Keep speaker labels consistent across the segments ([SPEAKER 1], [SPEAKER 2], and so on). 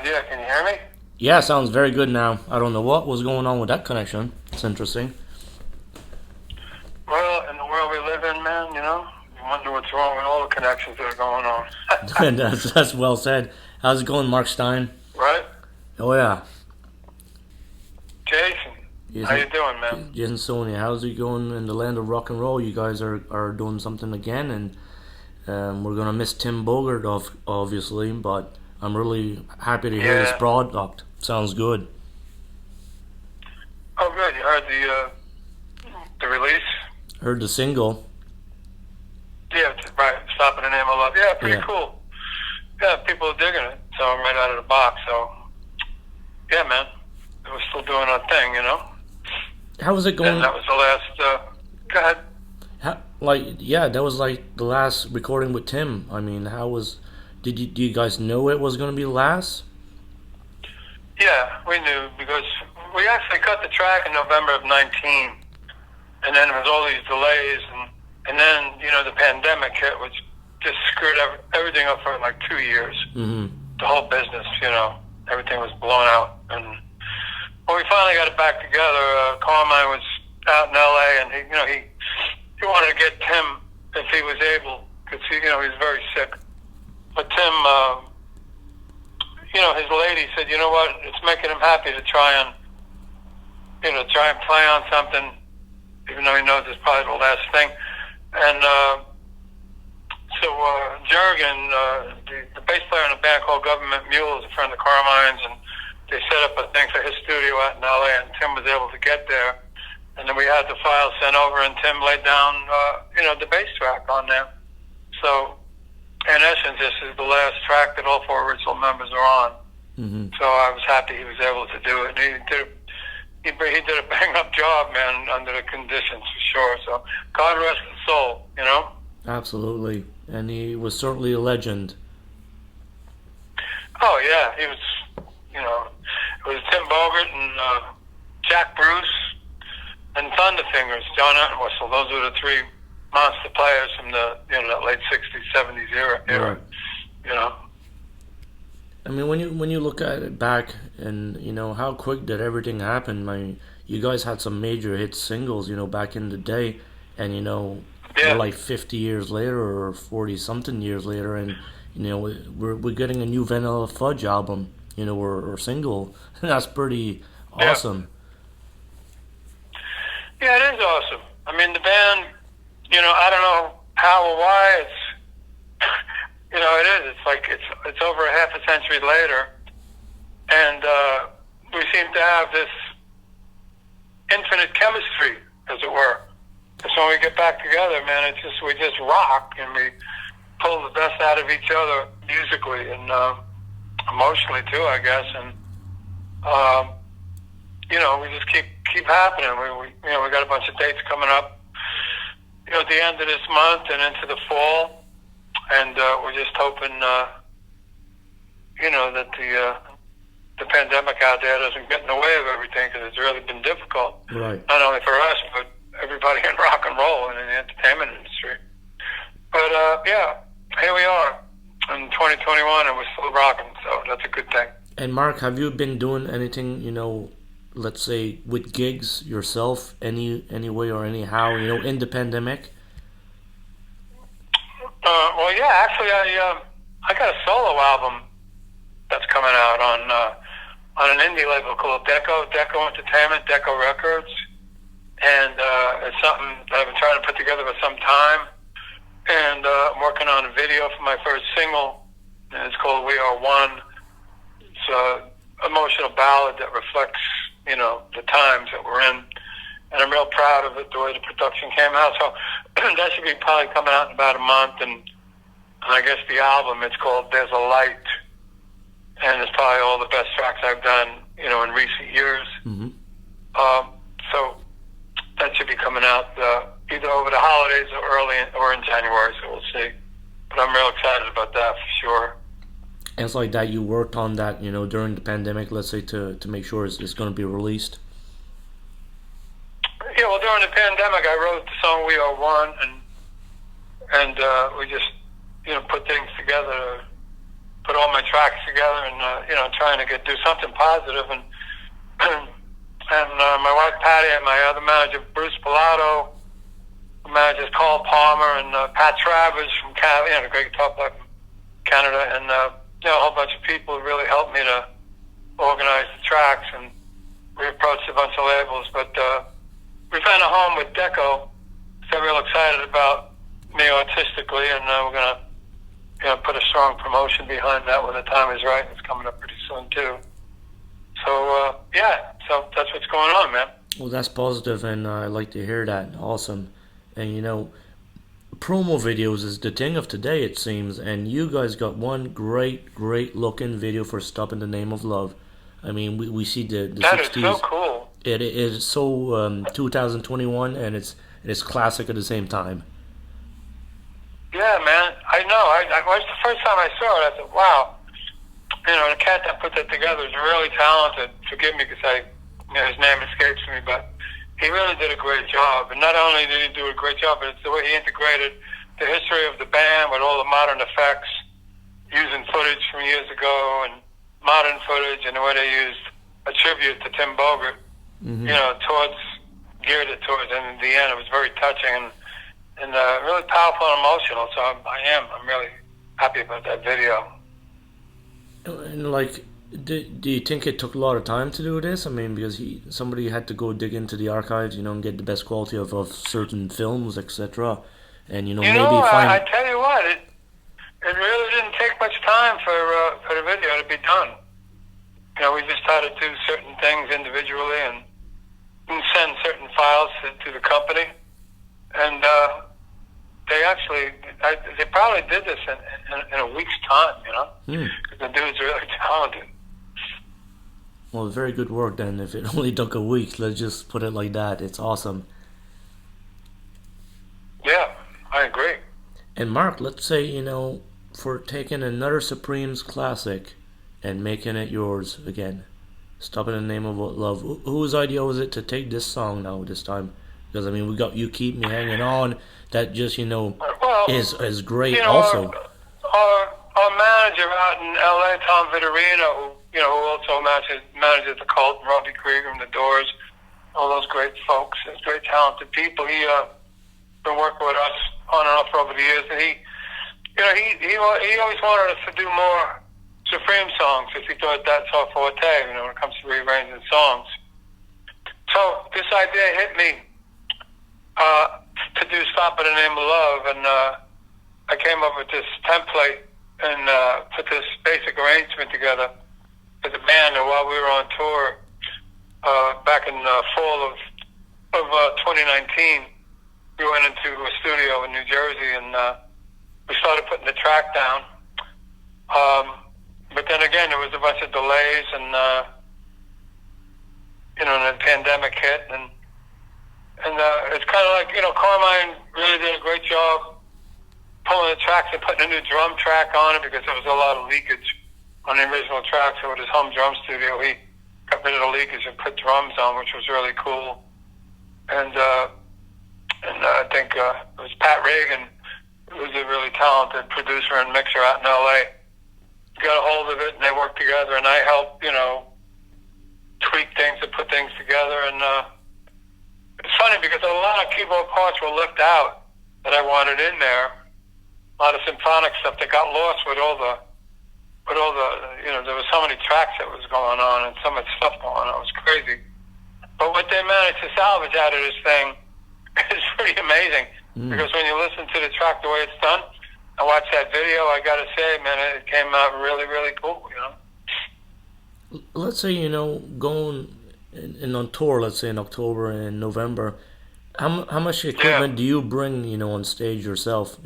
[SPEAKER 1] idea. Can you hear me?
[SPEAKER 2] Yeah, sounds very good now. I don't know what was going on with that connection. It's interesting.
[SPEAKER 1] Well, in the world we live in, man, you wonder what's wrong with all the connections that are going on.
[SPEAKER 2] And that's well said. How's it going, Mark Stein?
[SPEAKER 1] Right?
[SPEAKER 2] Oh yeah.
[SPEAKER 1] Jason, how you doing, man?
[SPEAKER 2] Jason Saulnier, how's it going in the land of rock and roll? You guys are doing something again, and we're gonna miss Tim Bogert, obviously, but I'm really happy to hear this
[SPEAKER 1] Yeah.
[SPEAKER 2] product. Sounds good.
[SPEAKER 1] Oh, good. You heard the release?
[SPEAKER 2] Heard the single.
[SPEAKER 1] Yeah, right. Stopping the Name of Love. Yeah, pretty
[SPEAKER 2] Yeah.
[SPEAKER 1] cool. Yeah, people are digging it. So I'm right out of the box. So, yeah, man. We're still doing our thing.
[SPEAKER 2] How was it going?
[SPEAKER 1] And that was the last. Go ahead.
[SPEAKER 2] That was like the last recording with Tim. I mean, how was? Do you guys know it was gonna be the last?
[SPEAKER 1] Yeah, we knew because we actually cut the track in November of 19, and then there was all these delays, and then the pandemic hit, which just screwed everything up for like 2 years.
[SPEAKER 2] Mm-hmm.
[SPEAKER 1] The whole business, everything was blown out, and when we finally got it back together, Carmine was out in LA, and he wanted to get Tim if he was able, because he was very sick. But Tim, his lady said, you know what, it's making him happy to try and play on something, even though he knows it's probably the last thing. And so Jurgen, the bass player in a band called Government Mule, is a friend of Carmine's, and they set up a thing for his studio out in LA, and Tim was able to get there. And then we had the file sent over, and Tim laid down, the bass track on there. So, in essence, this is the last track that all four original members are on.
[SPEAKER 2] Mm-hmm.
[SPEAKER 1] So I was happy he was able to do it. And he did a bang-up job, man, under the conditions, for sure. So God rest his soul,
[SPEAKER 2] Absolutely, and he was certainly a legend.
[SPEAKER 1] Oh, yeah, he was, it was Tim Bogert and Jack Bruce and Thunderfingers, John Entwistle. Those were the three monster players from the that late '60s, '70s era.
[SPEAKER 2] Right. I mean, when you look at it back, and how quick did everything happen? I mean, you guys had some major hit singles, back in the day, and
[SPEAKER 1] Yeah.
[SPEAKER 2] we're like 50 years later or 40 something years later, and we're getting a new Vanilla Fudge album, or single. That's pretty awesome.
[SPEAKER 1] Yeah, it is awesome. I mean, the band, I don't know how or why it's, it is. It's like it's over a half a century later, and we seem to have this infinite chemistry, as it were. So when we get back together, man, we just rock, and we pull the best out of each other musically and emotionally too, I guess. And we just keep happening. We got a bunch of dates coming up, at the end of this month and into the fall, and we're just hoping, that the pandemic out there doesn't get in the way of everything, because it's really been difficult,
[SPEAKER 2] Right.
[SPEAKER 1] not only for us but everybody in rock and roll and in the entertainment industry. But here we are in 2021, and we're still rocking, so that's a good thing.
[SPEAKER 2] And Mark, have you been doing anything, let's say with gigs yourself, any way or anyhow, in the pandemic?
[SPEAKER 1] Well, yeah, actually, I got a solo album that's coming out on an indie label called Deco Entertainment, Deco Records, and it's something that I've been trying to put together for some time. And I'm working on a video for my first single, and it's called We Are One. It's an emotional ballad that reflects, the times that we're in. And I'm real proud of it, the way the production came out. So that should be probably coming out in about a month. And I guess the album, it's called There's a Light. And it's probably all the best tracks I've done, in recent years.
[SPEAKER 2] Mm-hmm.
[SPEAKER 1] So that should be coming out either over the holidays or in January, so we'll see. But I'm real excited about that for sure.
[SPEAKER 2] And it's like that you worked on that, during the pandemic, let's say, to make sure it's going to be released.
[SPEAKER 1] Yeah, well, during the pandemic, I wrote the song We Are One, and we just, put things together put all my tracks together and trying to do something positive. And my wife Patty and my other manager Bruce Pilato, managers Carl Palmer and Pat Travers from Canada, the great guitar player from Canada, and a whole bunch of people really helped me to organize the tracks. And we approached a bunch of labels, but we found a home with Deco. So we're real excited about me artistically, and we're gonna put a strong promotion behind that when the time is right. It's coming up pretty soon too. So so that's what's going on, man.
[SPEAKER 2] Well, that's positive, and I like to hear that. Awesome. And promo videos is the thing of today, it seems. And you guys got one great looking video for "Stop in the Name of Love." I mean, we see the
[SPEAKER 1] that
[SPEAKER 2] 60s.
[SPEAKER 1] Is so cool.
[SPEAKER 2] It is so 2021, and it's classic at the same time.
[SPEAKER 1] Yeah, man. I know. I was the first time I saw it. I thought, wow. The cat that put that together is really talented. Forgive me because his name escapes me, but he really did a great job. And not only did he do a great job, but it's the way he integrated the history of the band with all the modern effects, using footage from years ago and modern footage, and the way they used a tribute to Tim Bogert, geared it towards, and in the end it was very touching and really powerful and emotional. So I'm really happy about that video.
[SPEAKER 2] And do you think it took a lot of time to do this? I mean, because somebody had to go dig into the archives, and get the best quality of certain films, etc. And maybe find.
[SPEAKER 1] I tell you what, it really didn't take much time for the video to be done. We just had to do certain things individually and send certain files to the company, and they probably did this in a week's time, because the dude's really talented.
[SPEAKER 2] Well, very good work then. If it only took a week, let's just put it like that. It's awesome.
[SPEAKER 1] Yeah, I agree.
[SPEAKER 2] And Mark, let's say, for taking another Supremes classic and making it yours again, "Stop in the Name of Love." Whose idea was it to take this song now this time? Because we got "You Keep Me Hanging On." That just is great. Also,
[SPEAKER 1] our manager out in L.A., Tom Vitorino, who also manages the Cult, and Robbie Krieger and the Doors, all those great folks, and great talented people. He been working with us on and off for over the years, and he always wanted us to do more Supreme songs, because he thought that's our forte, when it comes to rearranging songs. So this idea hit me to do "Stop in the Name of Love," and I came up with this template and put this basic arrangement together for the band. And while we were on tour back in fall of 2019, we went into a studio in New Jersey, and we started putting the track down. But then again, there was a bunch of delays, and the pandemic hit, and it's kind of like, Carmine really did a great job pulling the tracks and putting a new drum track on it, because there was a lot of leakage on the original track. So with his home drum studio, he got rid of the leakage and put drums on, which was really cool. And I think it was Pat Reagan, who's a really talented producer and mixer out in L.A., got a hold of it, and they worked together, and I helped, tweak things and put things together. And it's funny because a lot of keyboard parts were left out that I wanted in there. A lot of symphonic stuff that got lost with all the, there was so many tracks that was going on and so much stuff going on. It was crazy. But what they managed to salvage out of this thing is pretty amazing. Because when you listen to the track the way it's done, I watched that video, I gotta say, man, it came out really, really cool,
[SPEAKER 2] Let's say, going in on tour, let's say in October and November, how much equipment do you bring, on stage yourself,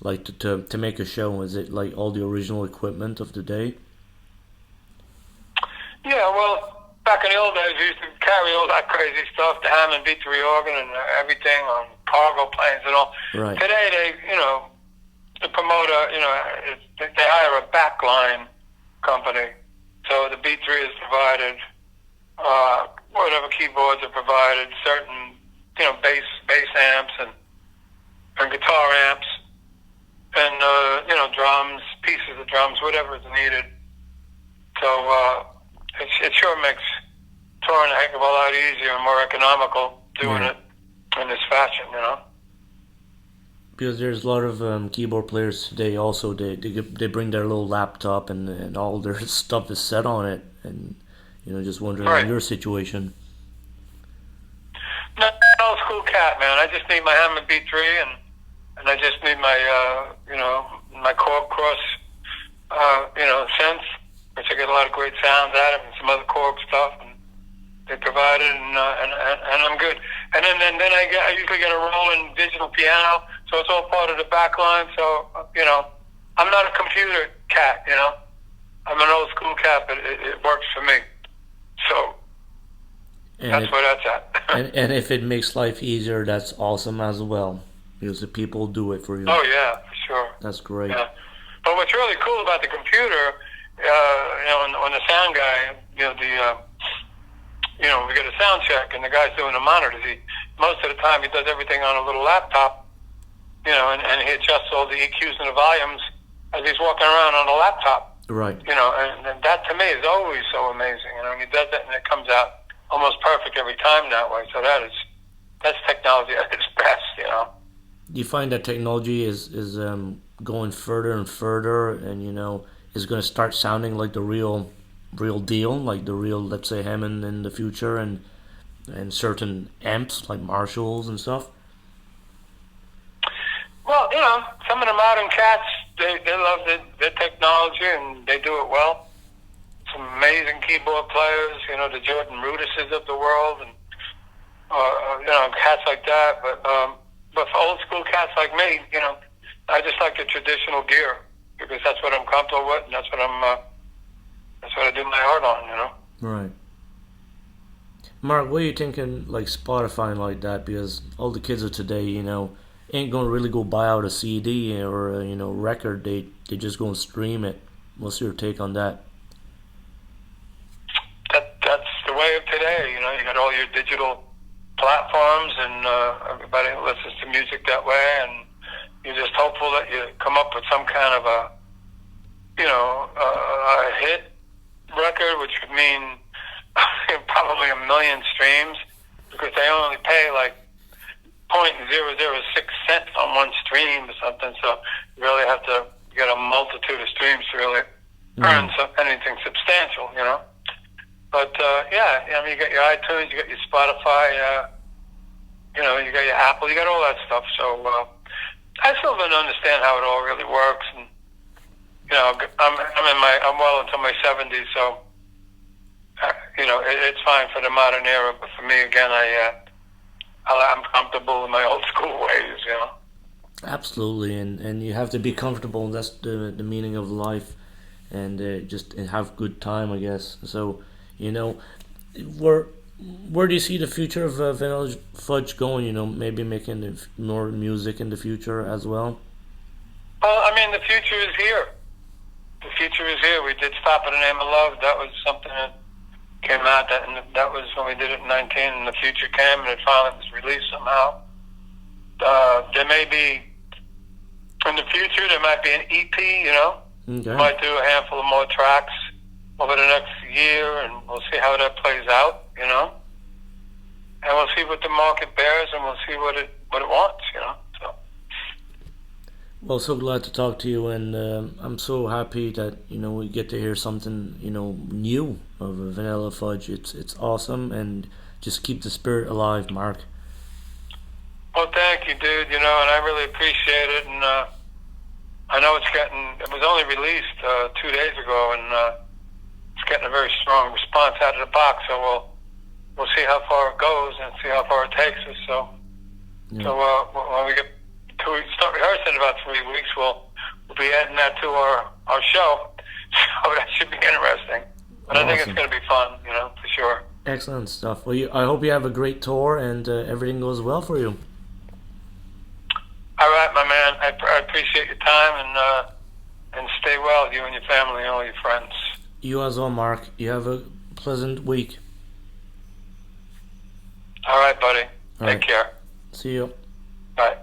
[SPEAKER 2] like to make a show? Is it like all the original equipment of the day?
[SPEAKER 1] Yeah, well, back in the old days, we used to carry all that crazy stuff, the Hammond B3 organ and everything on cargo planes and all.
[SPEAKER 2] Right.
[SPEAKER 1] Today, the promoter, they hire a backline company. So the B3 is provided, whatever keyboards are provided, certain, bass amps and guitar amps, and, drums, pieces of drums, whatever is needed. So it sure makes touring a heck of a lot easier and more economical doing it in this fashion, you know.
[SPEAKER 2] Because there's a lot of keyboard players today. Also, they bring their little laptop and all their stuff is set on it, and just wondering on your situation.
[SPEAKER 1] No, I'm an old school cat, man. I just need my Hammond B3 and I just need my my Korg Cross synth, which I get a lot of great sounds out of, and some other Korg stuff, and they provide it, and I'm good. And then I usually get a rolling digital piano, so it's all part of the back line. So I'm not a computer cat, I'm an old school cat, but it works for me. So that's where that's at.
[SPEAKER 2] and if it makes life easier, that's awesome as well, because the people do it for you.
[SPEAKER 1] Oh yeah, for sure.
[SPEAKER 2] That's great.
[SPEAKER 1] Yeah. But what's really cool about the computer, when the sound guy, we get a sound check and the guy's doing the monitors. Most of the time he does everything on a little laptop, and he adjusts all the EQs and the volumes as he's walking around on a laptop.
[SPEAKER 2] Right.
[SPEAKER 1] And that to me is always so amazing. He does that and it comes out almost perfect every time that way. So that's technology at its best,
[SPEAKER 2] Do you find that technology is going further and further, and is going to start sounding like the real deal, like the real, let's say, Hammond in the future, and certain amps like Marshalls and stuff?
[SPEAKER 1] Well, some of the modern cats, they love the technology and they do it well. Some amazing keyboard players, the Jordan Rudises of the world, and cats like that. But for old school cats like me, I just like the traditional gear because that's what I'm comfortable with, and that's what I do my art on,
[SPEAKER 2] Right. Mark, what are you thinking, like Spotify and like that? Because all the kids of today, ain't gonna really go buy out a CD or a record. They just gonna stream it. What's your take on that?
[SPEAKER 1] That's the way of today. You got all your digital platforms, and everybody listens to music that way, and you're just hopeful that you come up with some kind of a hit record, which would mean probably 1 million streams, because they only pay like 0.006 cents on one stream or something. So you really have to get a multitude of streams to really earn anything substantial, But you got your iTunes, you got your Spotify, you got your Apple, you got all that stuff. So I still don't understand how it all really works, and I'm well into my 70s, so it's fine for the modern era. But for me, again, I'm comfortable in my old school ways,
[SPEAKER 2] Absolutely, and you have to be comfortable. That's the meaning of life, and just have good time, I guess. So, where do you see the future of Vanilla Fudge going? Maybe making more music in the future as well.
[SPEAKER 1] Well, the future is here. The future is here. We did Stop in the Name of Love. That was something that came out, that was when we did it in 19, and the future came, and it finally was released somehow. There may be, in the future, there might be an EP,
[SPEAKER 2] Okay.
[SPEAKER 1] We might do a handful of more tracks over the next year, and we'll see how that plays out, and we'll see what the market bears, and we'll see what it wants, So.
[SPEAKER 2] Well, so glad to talk to you, and I'm so happy that we get to hear something new of Vanilla Fudge. It's awesome, and just keep the spirit alive, Mark.
[SPEAKER 1] Well, thank you, dude. And I really appreciate it, and I know it was only released 2 days ago, and it's getting a very strong response out of the box. So we'll see how far it goes and see how far it takes us. So when we start rehearsing in about 3 weeks, we'll be adding that to our show. So that should be interesting. But
[SPEAKER 2] awesome.
[SPEAKER 1] I think it's going to be fun, for sure.
[SPEAKER 2] Excellent stuff. Well, I hope you have a great tour and everything goes well for you.
[SPEAKER 1] All right, my man. I appreciate your time, and stay well, you and your family and all your friends.
[SPEAKER 2] You as well, Mark. You have a pleasant week.
[SPEAKER 1] All right, buddy. Take care.
[SPEAKER 2] See you.
[SPEAKER 1] Bye.